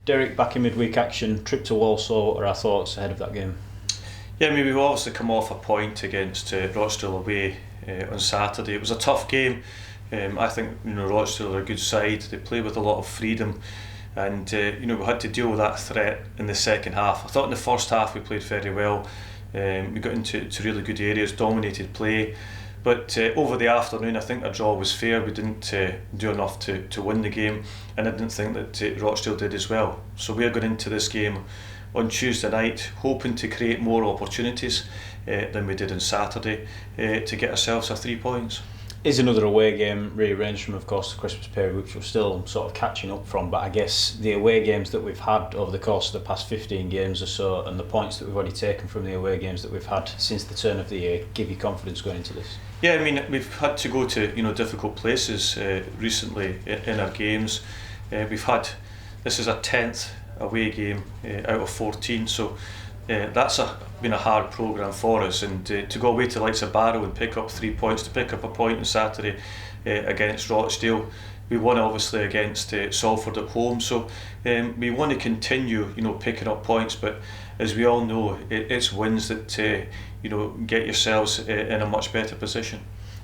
Derek, back in midweek action, trip to Walsall, what are our thoughts ahead of that game? Yeah, I mean, we've obviously come off a point against Rochdale away on Saturday. It was a tough game. I think Rochdale are a good side. They play with a lot of freedom, and we had to deal with that threat in the second half. I thought in the first half we played very well. We got into really good areas, dominated play. But over the afternoon, I think our draw was fair. We didn't do enough to win the game, and I didn't think that Rochdale did as well. So we're going into this game on Tuesday night, hoping to create more opportunities than we did on Saturday to get ourselves our 3 points. Is another away game rearranged from, of course, the Christmas period, which we're still sort of catching up from, but I guess the away games that we've had over the course of the past 15 games or so, and the points that we've already taken from the away games that we've had since the turn of the year, give you confidence going into this? Yeah, I mean, we've had to go to difficult places recently in our games. This is our 10th away game out of 14, so that's been a hard programme for us, and to go away to the likes of Barrow and pick up 3 points, to pick up a point on Saturday against Rochdale. We won obviously against Salford at home, so we want to continue picking up points, but as we all know, it's wins that get yourselves in a much better position.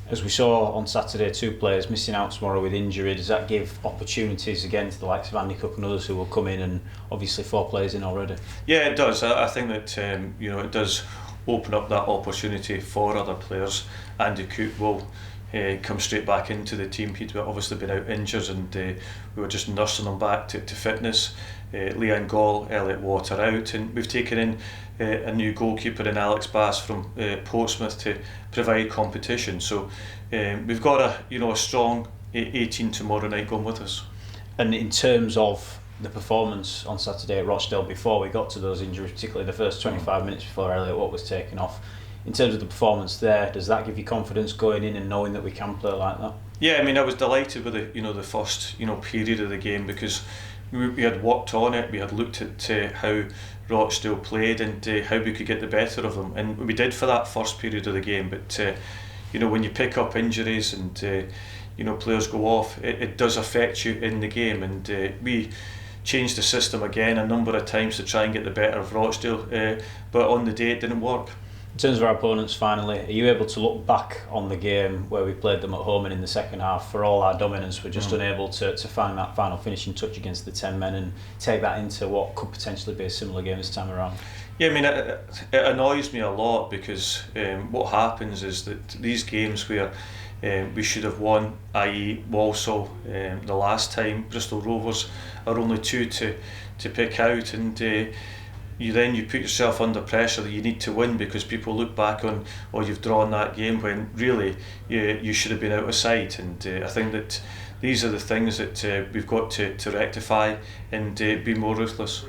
As we saw on Saturday, 2 players missing out tomorrow with injury. Does that give opportunities again to the likes of Andy Cook and others who will come in, and obviously 4 players in already? Yeah, it does. I think that it does open up that opportunity for other players. Andy Cook will come straight back into the team. He'd obviously been out injured, and we were just nursing him back to fitness. Leanne Gall, Elliot Water out, and we've taken in a new goalkeeper in Alex Bass from Portsmouth to provide competition. So we've got a strong 18 tomorrow night going with us. And in terms of the performance on Saturday at Rochdale, before we got to those injuries, particularly the first 25 minutes before Elliot Watt was taken off, in terms of the performance there, does that give you confidence going in and knowing that we can play like that? Yeah, I mean, I was delighted with the first period of the game, because we had worked on it. We had looked at how Rochdale played and how we could get the better of them, and we did for that first period of the game. But when you pick up injuries and players go off, it does affect you in the game, and we changed the system again a number of times to try and get the better of Rochdale, but on the day it didn't work. In terms of our opponents, finally, are you able to look back on the game where we played them at home, and in the second half, for all our dominance, we're just unable to find that final finishing touch against the 10 men and take that into what could potentially be a similar game this time around? Yeah, I mean, it annoys me a lot, because what happens is that these games where we should have won, i.e. Walsall the last time, Bristol Rovers are only 2 to pick out, and you put yourself under pressure that you need to win, because people look back on, you've drawn that game, when really you should have been out of sight. And I think that these are the things that we've got to rectify and be more ruthless.